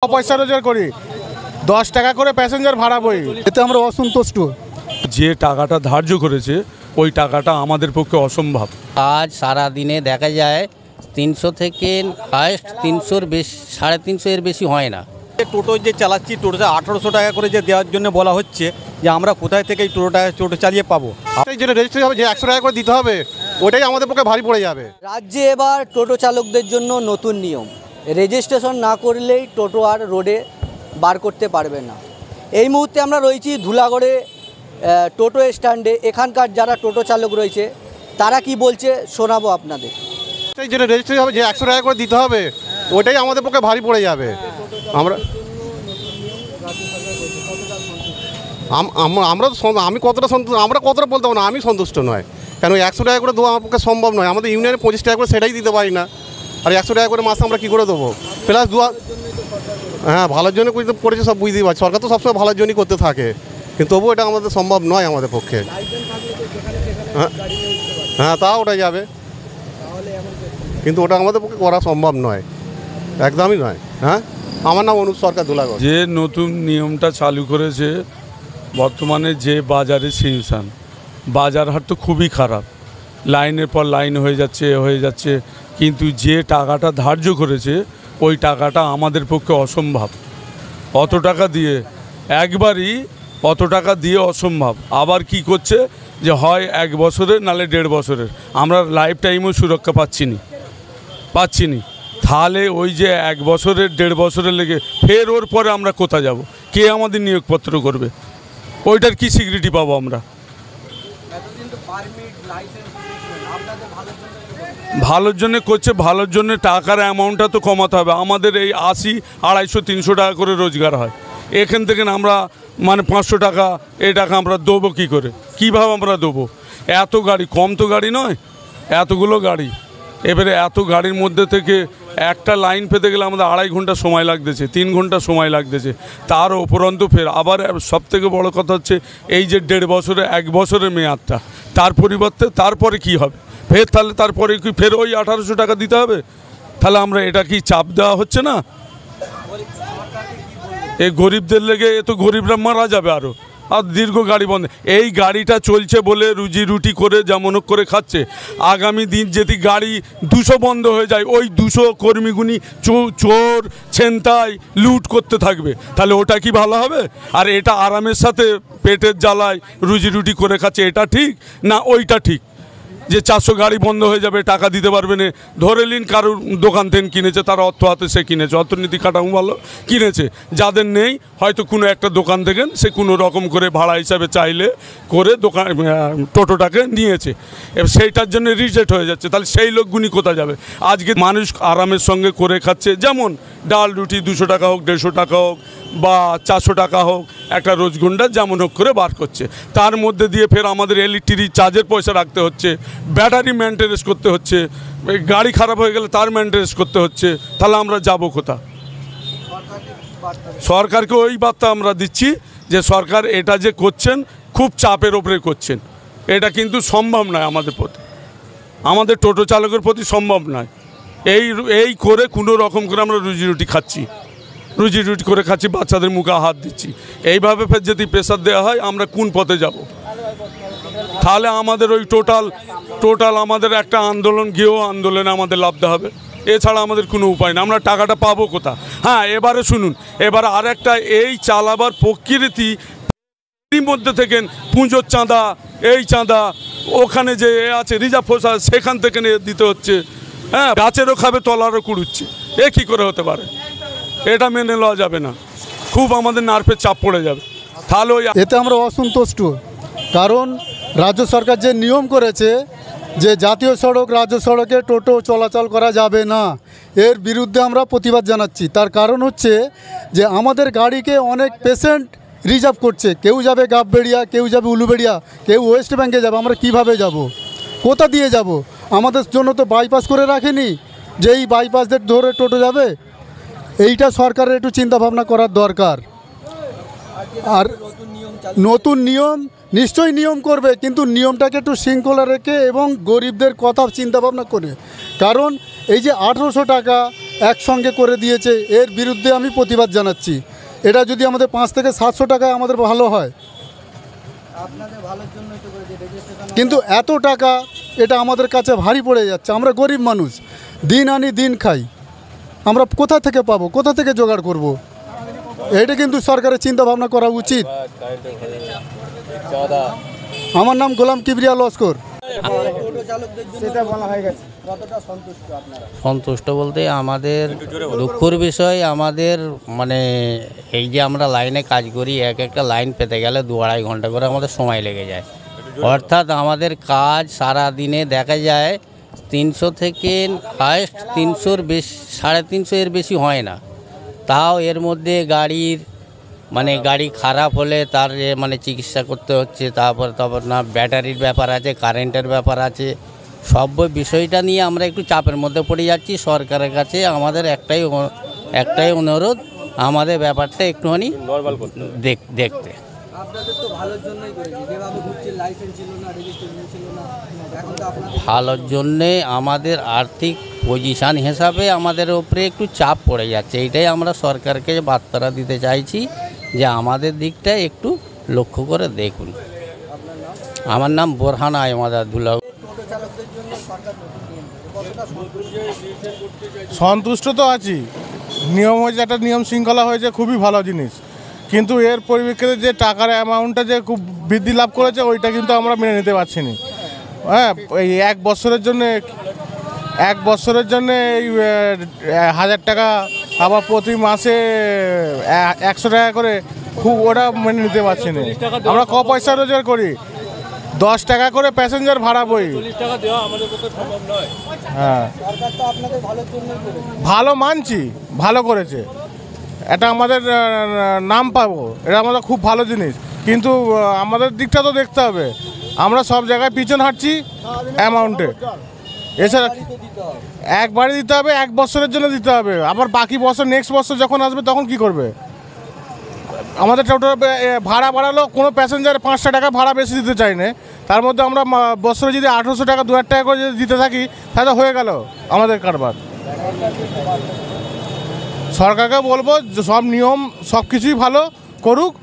পয়সা রোজগার করি, 10 টাকা করে প্যাসেঞ্জার ভাড়া বই, এতে আমরা অসন্তুষ্ট। যে টাকাটা ধার্য করেছে ওই টাকাটা আমাদের পক্ষে অসম্ভব। আজ সারা দিনে দেখা যায় 300 থেকে হাইস্ট 300-র বেশি, 350 এর বেশি হয় না। টোটো যে চালাচ্ছি, টোটোতে 1800 টাকা করে যে দেওয়ার জন্য বলা হচ্ছে, যে আমরা কোথায় থেকে এই টোটো চালিয়ে পাবো। যেটা রেজিস্ট্রি হবে, যে 100 টাকা করে দিতে হবে, ওটাই আমাদের পক্ষে ভারী পড়ে যাবে। রাজ্যে এবার টোটো চালকদের জন্য নতুন নিয়ম, রেজিস্ট্রেশন না করলেই টোটো আর রোডে বার করতে পারবে না। এই মুহূর্তে আমরা রয়েছি ধুলাগড়ে টোটো স্ট্যান্ডে। এখানকার যারা টোটো চালক রয়েছে তারা কি বলছে শোনাবো আপনাদের। যেটা রেজিস্ট্রি হবে, যে 100 টাকা করে দিতে হবে, ওটাই আমাদের পক্ষে ভারী পড়ে যাবে। আমি কতটা সন্তুষ্ট, আমরা কতটা বলতে পারবো না, আমি সন্তুষ্ট নয়। কেন 100 টাকা করে দেওয়া আমার পক্ষে সম্ভব নয়। আমাদের ইউনিয়নে 25 টাকা করে সেটাই দিতে পারি না, আর 100 টাকা করে মাসে আমরা কী করে দেবো? প্লাস হ্যাঁ, ভালোর জন্য করেছে, সব বুঝতেই পারছি। সরকার তো সবসময় ভালোর জন্যই করতে থাকে, কিন্তু তবুও এটা আমাদের সম্ভব নয় আমাদের পক্ষে। হ্যাঁ, তা ওটা যাবে, কিন্তু ওটা আমাদের পক্ষে করা সম্ভব নয়, একদমই নয়। হ্যাঁ, আমার নাম অনুপ সরকার, ধুলাগড়। যে নতুন নিয়মটা চালু করেছে, বর্তমানে যে বাজারে সিচুয়েশান, বাজার হাট তো খুবই খারাপ, লাইনের পর লাইন হয়ে যাচ্ছে, কিন্তু যে টাকাটা ধার্য করেছে ওই টাকাটা আমাদের পক্ষে অসম্ভব। অত টাকা দিয়ে একবারই অত টাকা দিয়ে অসম্ভব। আবার কি করছে যে হয় 1 বছরের, নালে 1.5 বছরের, আমরা লাইফ টাইমও সুরক্ষা পাচ্ছি নি। তাহলে ওই যে 1 বছরের 1.5 বছরের লেগে ফের ওর পরে আমরা কোথায় যাব? কে আমাদের নিয়োগপত্র করবে? ওইটার কি সিকিউরিটি পাবো আমরা? ভালোর জন্য করছে, ভালোর জন্য টাকার অ্যামাউন্টটা তো কমাতে হবে। আমাদের এই 80, 250, 300 টাকা করে রোজগার হয়, এখান থেকে আমরা 500 টাকা, এই টাকা আমরা দেবো কী করে? কীভাবে আমরা দেবো? এত গাড়ি, কম তো গাড়ি নয়, এতগুলো গাড়ি। এবারে এত গাড়ির মধ্যে থেকে একটা লাইন পেতে গেলে আমাদের 2.5 ঘন্টা সময় লাগতেছে, 3 ঘন্টা সময় লাগতেছে। তার উপরন্তু ফের আবার সবথেকে বড় কথা হচ্ছে এই যে 1.5 বছরে 1 বছরের মেয়াদটা, তার পরিবর্তে তারপরে কি হবে? ফের তাহলে তারপরে কি ফের ওই 1800 টাকা দিতে হবে? তাহলে আমরা এটা কি চাপ দেওয়া হচ্ছে না? এই গরিবদের লেগে এ তো গরিবরা মারা যাবে আরও। আর দীর্ঘ গাড়ি বন্ধ, এই গাড়িটা চলছে বলে রুজি রুটি করে যেমন করে খাচ্ছে। আগামী দিন যদি গাড়ি 200 বন্ধ হয়ে যায়, ওই 200 কর্মীগুনি চোর ছিনতাই লুট করতে থাকবে, তাহলে ওটা কি ভালো হবে? আর এটা আরামের সাথে পেটের জ্বালায় রুজি রুটি করে খাচ্ছে, এটা ঠিক না ওইটা ঠিক? যে 400 গাড়ি বন্ধ হয়ে যাবে, টাকা দিতে পারবে না। ধরে নিন কারোর দোকান থেকে কিনেছে, তার অর্থ হাতে সে কিনেছে, অর্থনীতি কাঠামো ভালো কিনেছে। যাদের নেই, হয়তো কোনো একটা দোকান থেকে সে কোনো রকম করে ভাড়া হিসাবে চাইলে করে দোকান টোটোটাকে নিয়েছে, এবার সেইটার জন্য রিজেক্ট হয়ে যাচ্ছে। তাহলে সেই লোকগুনি কোথায় যাবে? আজকে মানুষ আরামের সঙ্গে করে খাচ্ছে, যেমন ডাল রুটি 200 টাকা হোক, 150 টাকা হোক, বা 400 টাকা হোক, একটা রোজগুন্ডা যেমন হোক করে বার করছে। তার মধ্যে দিয়ে ফের আমাদের ইলেকট্রিক চার্জের পয়সা রাখতে হচ্ছে, ব্যাটারি মেনটেনেন্স করতে হচ্ছে, গাড়ি খারাপ হয়ে গেলে তার মেনটেনেন্স করতে হচ্ছে। তাহলে আমরা যাব কোথা? সরকারকে ওই বার্তা আমরা দিচ্ছি যে সরকার এটা যে করছেন খুব চাপের ওপরে করছেন, এটা কিন্তু সম্ভব নয় আমাদের প্রতি, আমাদের টোটো চালকের প্রতি সম্ভব নয়। এই করে কোনো রকম করে আমরা রুজি রুটি করে খাচ্ছি, বাচ্চাদের মুখে হাত দিচ্ছি। এইভাবে ফের যদি প্রেসার দেওয়া হয়, আমরা কোন পথে যাব? তাহলে আমাদের ওই টোটাল আমাদের একটা আন্দোলন গিয়েও আন্দোলনে আমাদের লাভতে হবে, এছাড়া আমাদের কোনো উপায় না। আমরা টাকাটা পাবো কোথা? হ্যাঁ, এবারে শুনুন, এবার আর একটা এই চালাবার প্রকৃতি মধ্যে থেকে পুজোর চাঁদা, এই চাঁদা, ওখানে যে আছে রিজার্ভ ফোর্স সেখান থেকে দিতে হচ্ছে। হ্যাঁ, গাছেরও খাবে, তলারও কুড়ুচ্ছে, এ কী করে হতে পারে? এটা মেনে নেওয়া যাবে না, খুব আমাদের নার্ভের চাপ পড়ে যাবে। তাহলে এতে আমরা অসন্তুষ্ট, কারণ রাজ্য সরকার যে নিয়ম করেছে যে জাতীয় সড়ক, রাজ্য সড়কে টোটো চলাচল করা যাবে না, এর বিরুদ্ধে আমরা প্রতিবাদ জানাচ্ছি। তার কারণ হচ্ছে যে আমাদের গাড়িকে অনেক পেশেন্ট রিজার্ভ করছে, কেউ যাবে গাববেড়িয়া, কেউ যাবে উলুবেড়িয়া, কেউ ওয়েস্ট ব্যাঙ্কে যাবে। আমরা কিভাবে যাব? কোথা দিয়ে যাব? আমাদের জন্য তো বাইপাস করে রাখেনি যে এই বাইপাস দিয়ে ধরে টোটো যাবে। এইটা সরকারের একটু চিন্তাভাবনা করার দরকার। আর নতুন নিয়ম নিশ্চয়ই নিয়ম করবে, কিন্তু নিয়মটাকে একটু শৃঙ্খলা রেখে এবং গরিবদের কথা চিন্তাভাবনা করে। কারণ এই যে 1800 টাকা একসঙ্গে করে দিয়েছে, এর বিরুদ্ধে আমি প্রতিবাদ জানাচ্ছি। এটা যদি আমাদের 5 থেকে 700 টাকায় আমাদের ভালো হয়, কিন্তু এত টাকা এটা আমাদের কাছে ভারী পড়ে যাচ্ছে। আমরা গরিব মানুষ, দিন আনি দিন খাই, আমরা কোথা থেকে পাবো, কোথা থেকে জোগাড় করব? এটা কিন্তু সরকারের চিন্তা ভাবনা করা উচিত। আমার নাম গোলাম কিবরিয়া লস্কর। সন্তুষ্ট বলতে আমাদের দুঃখের বিষয়, আমাদের মানে এই যে আমরা লাইনে কাজ করি, একটা লাইন পেতে গেলে 2-2.5 ঘন্টা করে আমাদের সময় লেগে যায়। অর্থাৎ আমাদের কাজ সারা দিনে দেখা যায় 300 থেকে হায়েস্ট 300-র বেশি, 350 এর বেশি হয় না। তাও এর মধ্যে গাড়ি খারাপ হলে তার মানে চিকিৎসা করতে হচ্ছে, তারপর না ব্যাটারির ব্যাপার আছে, কারেন্টের ব্যাপার আছে, সব বিষয়টা নিয়ে আমরা একটু চাপের মধ্যে পড়ে যাচ্ছি। সরকারের কাছে আমাদের একটাই অনুরোধ, আমাদের ব্যাপারটা একটুখানি দেখতে। ভালোর জন্যে আমাদের আর্থিক পজিশান হিসাবে আমাদের ওপরে একটু চাপ পড়ে যাচ্ছে। এইটাই আমরা সরকারকে বার্তাটা দিতে চাইছি যে আমাদের দিকটা একটু লক্ষ্য করে দেখুন। আমার নাম বোরহান আহমদ আব্দুল্লাহ। সন্তুষ্ট তো আছি, নিয়ম হয়েছে, একটা নিয়ম শৃঙ্খলা হয়েছে, খুবই ভালো জিনিস। কিন্তু এর পরিপ্রেক্ষিতে যে টাকার অ্যামাউন্টটা যে খুব বৃদ্ধি লাভ করেছে, ওইটা কিন্তু আমরা মেনে নিতে পারছি না। হ্যাঁ, এই 1 বছরের জন্যে এই 1000 টাকা, আবার প্রতি মাসে 100 টাকা করে, খুব ওটা মেনে নিতে পারছি না। আমরা ক পয়সা রোজগার করি, 10 টাকা করে প্যাসেঞ্জার ভাড়া বই। হ্যাঁ, ভালো মানছি, ভালো করেছে, এটা আমাদের নাম পাবো, এটা আমাদের খুব ভালো জিনিস। কিন্তু আমাদের দিকটা তো দেখতে হবে, আমরা সব জায়গায় পিছন হাঁটছি অ্যামাউন্টে। এছাড়া একবারই দিতে হবে, 1 বছরের জন্য দিতে হবে, আবার বাকি বছর নেক্সট বছর যখন আসবে তখন কি করবে? আমাদের টোটো ভাড়া বাড়ালো, কোনো প্যাসেঞ্জার 500 টাকা ভাড়া বেশি দিতে চাই না, তার মধ্যে আমরা বছরে যদি 1800 টাকা 2000 টাকা করে যদি দিতে থাকি, তাহলে হয়ে গেল আমাদের কারবার। সরকারকে বলবো যে সব নিয়ম সব কিছুই ভালো করুক।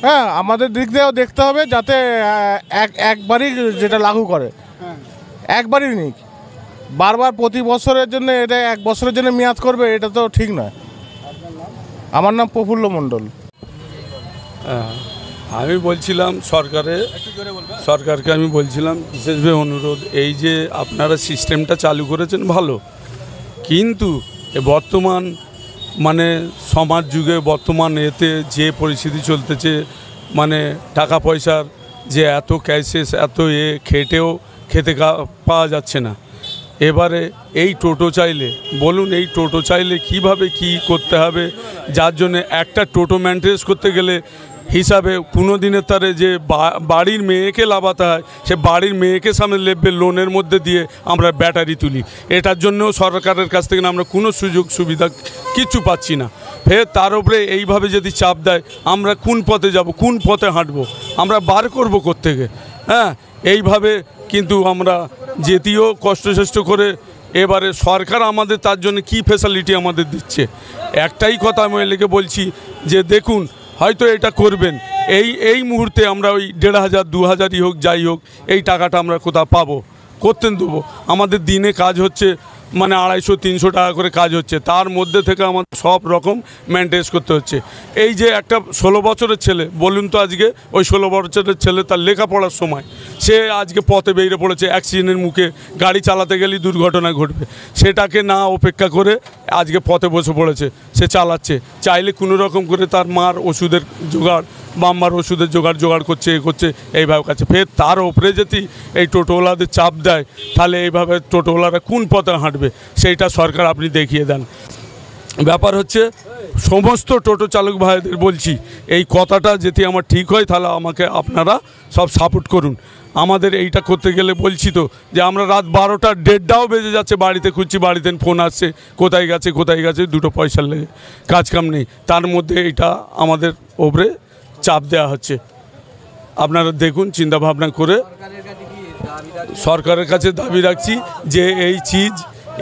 হ্যাঁ, আমাদের দিক দিয়েও দেখতে হবে যাতে একবারই যেটা লাগু করে, একবারই নিক। বারবার প্রতি বছরের জন্য এটা 1 বছরের জন্য মেয়াদ করবে, এটা তো ঠিক নয়। আমার নাম প্রফুল্ল মণ্ডল। আমি বলছিলাম সরকারকে আমি বলছিলাম বিশেষভাবে অনুরোধ, এই যে আপনারা সিস্টেমটা চালু করেছেন ভালো, কিন্তু বর্তমান মানে সমাজ যুগে বর্তমান এতে যে পরিস্থিতি চলতেছে, মানে টাকা পয়সার যে এত ক্রাইসিস, এত খেটেও খেতে পাওয়া যাচ্ছে না। এবারে এই টোটো চাইলে বলুন, এই টোটো চাইলে কিভাবে কি করতে হবে, যার জন্যে একটা টোটো মেনটেন করতে গেলে হিসাবে কোনো দিনের তারে যে বাড়ির মেয়েকে লাভাতে হয়, সে বাড়ির মেয়েকে সামনে লেপবে লোনের মধ্যে দিয়ে আমরা ব্যাটারি তুলি। এটার জন্যও সরকারের কাছ থেকে আমরা কোনো সুযোগ সুবিধা কিচ্ছু পাচ্ছি না। ফের তার উপরে এইভাবে যদি চাপ দেয়, আমরা কোন পথে যাব, কোন পথে হাঁটবো, আমরা বার করবো কোত্থেকে? হ্যাঁ, এইভাবে কিন্তু আমরা যেতেও কষ্ট করে। এবারে সরকার আমাদের তার জন্য কি ফ্যাসিলিটি আমাদের দিচ্ছে, একটাই কথা আমি এলাকে বলছি যে দেখুন, হয়তো এটা করবেন, এই মুহূর্তে আমরা ওই 1500-2000 হোক যাই হোক, এই টাকাটা আমরা কোথাও পাবো, করতেন দেবো। আমাদের দিনে কাজ হচ্ছে মানে 250-300 টাকা করে কাজ হচ্ছে, তার মধ্যে থেকে আমাদের সব রকম মেনটেন করতে হচ্ছে। এই যে একটা 16 বছরের ছেলে বলুন তো, আজকে ওই 16 বছরের ছেলে তার লেখাপড়ার সময় সে আজকে পথে বেরিয়ে পড়েছে, অ্যাক্সিডেন্টের মুখে, গাড়ি চালাতে গেলেই দুর্ঘটনা ঘটবে, সেটাকে না অপেক্ষা করে আজকে পথে বসে পড়েছে, সে চালাচ্ছে, চাইলে কোনো রকম করে তার মার ওষুধের জোগাড়, বাম্মার ওষুধের জোগাড় করছে, এইভাবে কাছে। ফের তার ওপরে যদি এই টোটোওয়ালাদের চাপ দেয়, তাহলে এইভাবে টোটোওয়ালারা কোন পথে হাঁটবে, সেইটা সরকার আপনি দেখিয়ে দেন। ব্যাপার হচ্ছে সমস্ত টোটো চালক ভাইদের বলছি, এই কথাটা যদি আমার ঠিক হয়, তাহলে আমাকে আপনারা সব সাপোর্ট করুন। আমাদের এইটা করতে গেলে বলছি তো যে আমরা রাত 12টা 1:30টাও বেজে যাচ্ছে, বাড়িতে খুঁজছি, বাড়িতে ফোন আসছে, কোথায় গেছে, 2 পয়সার লেগে কাজকাম নেই, তার মধ্যে এটা আমাদের ওপরে চাপ দেওয়া হচ্ছে। আপনারা দেখুন, চিন্তা ভাবনা করে সরকারের কাছে দাবি রাখছি যে এই চিজ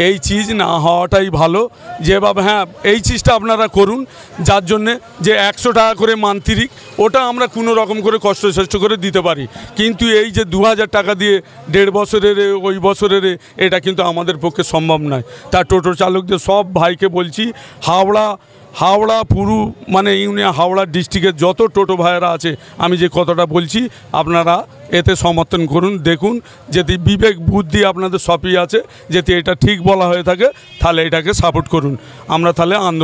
এই চিজ না হওয়াটাই ভালো। যেভাবে হ্যাঁ এই চিজটা আপনারা করুন, যার জন্যে যে 100 টাকা করে মান্থলিক, ওটা আমরা কোনো রকম করে কষ্ট করে দিতে পারি। কিন্তু এই যে 2000 টাকা দিয়ে 1.5 বছরের ওই বছরের এটা কিন্তু আমাদের পক্ষে সম্ভব নয়। তা টোটো চালকদের সব ভাইকে বলছি, হাওড়া পুরো মানে ইউনিয়ন হাওড়া ডিস্ট্রিক্টের যত টোটো ভাইয়েরা আছে, আমি যে কথাটা বলছি আপনারা এতে সমর্থন করুন। দেখুন যদি বিবেক বুদ্ধি আপনাদের সবই আছে, যদি এটা ঠিক বলা হয়ে থাকে তাহলে এটাকে সাপোর্ট করুন। আমরা তাহলে আন্দোলন